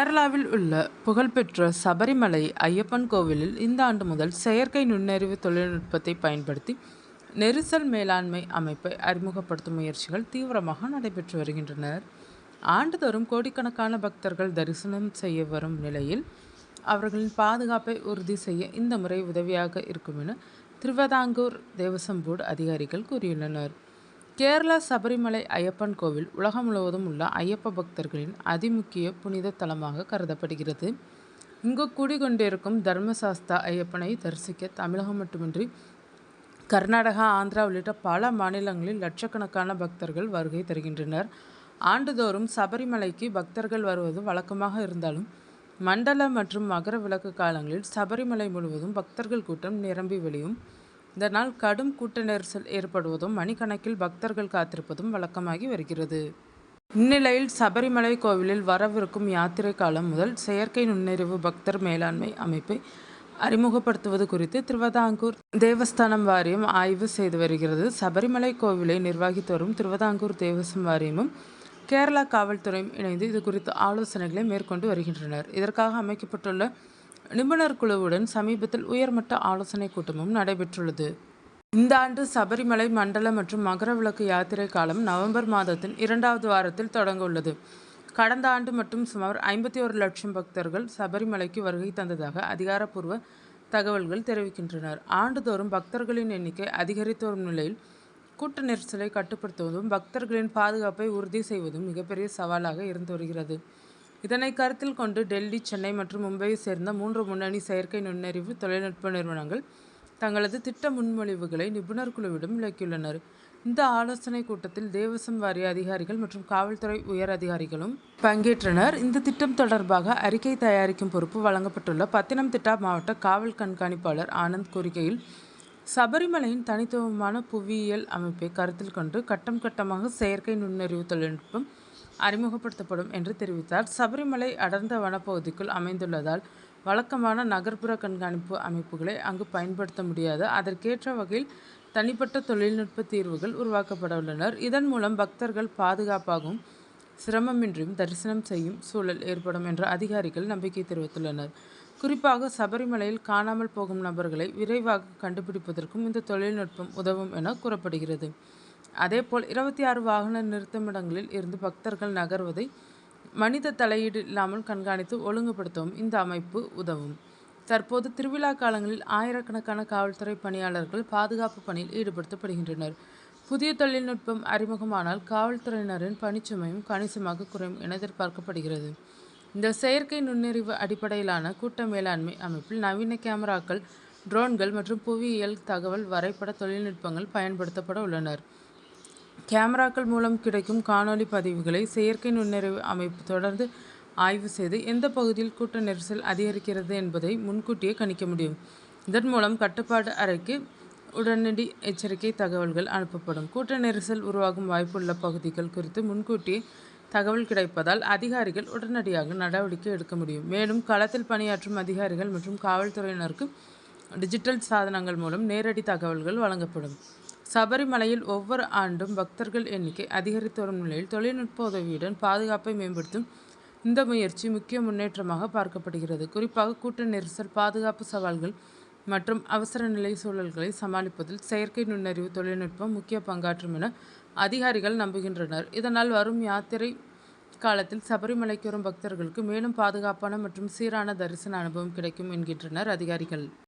கேரளாவில் உள்ள புகழ்பெற்ற சபரிமலை ஐயப்பன் கோவிலில் இந்த ஆண்டு முதல் செயற்கை நுண்ணறிவு தொழில்நுட்பத்தை பயன்படுத்தி நெரிசல் மேலாண்மை அமைப்பை அறிமுகப்படுத்தும் முயற்சிகள் தீவிரமாக நடைபெற்று வருகின்றனர். ஆண்டுதோறும் கோடிக்கணக்கான பக்தர்கள் தரிசனம் செய்ய வரும் நிலையில் அவர்களின் பாதுகாப்பை உறுதி செய்ய இந்த முறை உதவியாக இருக்கும் என திருவிதாங்கூர் தேவசம் போர்டு அதிகாரிகள் கூறியுள்ளனர். கேரளா சபரிமலை ஐயப்பன் கோவில் உலகம் முழுவதும் உள்ள ஐயப்ப பக்தர்களின் அதிமுக்கிய புனித தலமாக கருதப்படுகிறது. இங்கு கூடிக்கொண்டிருக்கும் தர்மசாஸ்தா ஐயப்பனை தரிசிக்க தமிழகம் மட்டுமின்றி கர்நாடகா, ஆந்திரா உள்ளிட்ட பல மாநிலங்களில் லட்சக்கணக்கான பக்தர்கள் வருகை தருகின்றனர். ஆண்டுதோறும் சபரிமலைக்கு பக்தர்கள் வருவது வழக்கமாக இருந்தாலும் மண்டல மற்றும் மகர விளக்கு காலங்களில் சபரிமலை முழுவதும் பக்தர்கள் கூட்டம் நிரம்பி வழியும். இதனால் கடும் கூட்ட நெரிசல் ஏற்படுவதும் மணிக்கணக்கில் பக்தர்கள் காத்திருப்பதும் வழக்கமாகி வருகிறது. இந்நிலையில் சபரிமலை கோவிலில் வரவிருக்கும் யாத்திரை காலம் முதல் செயற்கை நுண்ணறிவு பக்தர் மேலாண்மை அமைப்பை அறிமுகப்படுத்துவது குறித்து திருவிதாங்கூர் தேவஸ்தானம் வாரியம் ஆய்வு செய்து வருகிறது. சபரிமலை கோவிலை நிர்வகித்து வரும் திருவிதாங்கூர் தேவசம் வாரியமும் கேரளா காவல்துறையும் இணைந்து இது குறித்து ஆலோசனைகளை மேற்கொண்டு வருகின்றனர். இதற்காக அமைக்கப்பட்டுள்ள நிபுணர் குழுவுடன் சமீபத்தில் உயர்மட்ட ஆலோசனை கூட்டமும் நடைபெற்றுள்ளது. இந்த ஆண்டு சபரிமலை மண்டல மற்றும் மகர விளக்கு யாத்திரை காலம் நவம்பர் மாதத்தின் 2வது வாரத்தில் தொடங்க உள்ளது. கடந்த ஆண்டு மட்டும் சுமார் 51 லட்சம் பக்தர்கள் சபரிமலைக்கு வருகை தந்ததாக அதிகாரப்பூர்வ தகவல்கள் தெரிவிக்கின்றனர். ஆண்டுதோறும் பக்தர்களின் எண்ணிக்கை அதிகரித்து வரும் நிலையில் கூட்ட நெரிசலை கட்டுப்படுத்துவதும் பக்தர்களின் பாதுகாப்பை உறுதி செய்வதும் மிகப்பெரிய சவாலாக இருந்து வருகிறது. இதனை கருத்தில் கொண்டு டெல்லி, சென்னை மற்றும் மும்பையை சேர்ந்த 3 முன்னணி செயற்கை நுண்ணறிவு தொழில்நுட்ப நிறுவனங்கள் தங்களது திட்ட முன்மொழிவுகளை நிபுணர் குழுவிடம் விளக்கியுள்ளனர். இந்த ஆலோசனை கூட்டத்தில் தேவசம் வாரிய அதிகாரிகள் மற்றும் காவல்துறை உயர் அதிகாரிகளும் பங்கேற்றனர். இந்த திட்டம் தொடர்பாக அறிக்கை தயாரிக்கும் பொறுப்பு வழங்கப்பட்டுள்ள பத்தனம்திட்டா மாவட்ட காவல் கண்காணிப்பாளர் ஆனந்த் கூறுகையில், சபரிமலையின் தனித்துவமான புவியியல் அமைப்பை கருத்தில் கொண்டு கட்டம் கட்டமாக செயற்கை நுண்ணறிவு தொழில்நுட்பம் அறிமுகப்படுத்தப்படும் என்று தெரிவித்தார். சபரிமலை அடர்ந்த வனப்பகுதிக்குள் அமைந்துள்ளதால் வழக்கமான நகர்ப்புற கண்காணிப்பு அமைப்புகளை அங்கு பயன்படுத்த முடியாது. அதற்கேற்ற வகையில் தனிப்பட்ட தொழில்நுட்ப தீர்வுகள் உருவாக்கப்பட உள்ளனர். இதன் மூலம் பக்தர்கள் பாதுகாப்பாகவும் சிரமமின்றியும் தரிசனம் செய்யும் சூழல் ஏற்படும் என்று அதிகாரிகள் நம்பிக்கை தெரிவித்துள்ளனர். குறிப்பாக சபரிமலையில் காணாமல் போகும் நபர்களை விரைவாக கண்டுபிடிப்பதற்கும் இந்த தொழில்நுட்பம் உதவும் என கூறப்படுகிறது. அதேபோல் 26 வாகன நிறுத்தமிடங்களில் இருந்து பக்தர்கள் நகர்வதை மனித தலையீடு இல்லாமல் கண்காணித்து ஒழுங்குபடுத்தவும் இந்த அமைப்பு உதவும். தற்போது திருவிழா காலங்களில் ஆயிரக்கணக்கான காவல்துறை பணியாளர்கள் பாதுகாப்பு பணியில் ஈடுபடுத்தப்படுகின்றனர். புதிய தொழில்நுட்பம் அறிமுகமானால் காவல்துறையினரின் பணிச்சுமையும் கணிசமாக குறையும் என எதிர்பார்க்கப்படுகிறது. இந்த செயற்கை நுண்ணறிவு அடிப்படையிலான கூட்ட மேலாண்மை அமைப்பில் நவீன கேமராக்கள், ட்ரோன்கள் மற்றும் புவியியல் தகவல் வரைபட தொழில்நுட்பங்கள் பயன்படுத்தப்பட உள்ளனர். கேமராக்கள் மூலம் கிடைக்கும் காணொலி பதிவுகளை செயற்கை நுண்ணறிவு அமைப்பு தொடர்ந்து ஆய்வு செய்து எந்த பகுதியில் கூட்ட நெரிசல் அதிகரிக்கிறது என்பதை முன்கூட்டியே கணிக்க முடியும். இதன் மூலம் கட்டுப்பாடு அறைக்கு உடனடி எச்சரிக்கை தகவல்கள் அனுப்பப்படும். கூட்ட நெரிசல் உருவாகும் வாய்ப்புள்ள பகுதிகள் குறித்து முன்கூட்டியே தகவல் கிடைப்பதால் அதிகாரிகள் உடனடியாக நடவடிக்கை எடுக்க முடியும். மேலும் களத்தில் பணியாற்றும் அதிகாரிகள் மற்றும் காவல்துறையினருக்கு டிஜிட்டல் சாதனங்கள் மூலம் நேரடி தகவல்கள் வழங்கப்படும். சபரிமலையில் ஒவ்வொரு ஆண்டும் பக்தர்கள் எண்ணிக்கை அதிகரித்து வரும் நிலையில் தொழில்நுட்ப உதவியுடன் பாதுகாப்பை மேம்படுத்தும் இந்த முயற்சி முக்கிய முன்னேற்றமாக பார்க்கப்படுகிறது. குறிப்பாக கூட்ட நெரிசல், பாதுகாப்பு சவால்கள் மற்றும் அவசர நிலை சூழல்களை சமாளிப்பதில் செயற்கை நுண்ணறிவு தொழில்நுட்பம் முக்கிய பங்காற்றும் என அதிகாரிகள் நம்புகின்றனர். இதனால் வரும் யாத்திரை காலத்தில் சபரிமலைக்கு வரும் பக்தர்களுக்கு மேலும் பாதுகாப்பான மற்றும் சீரான தரிசன அனுபவம் கிடைக்கும் என்கின்றனர் அதிகாரிகள்.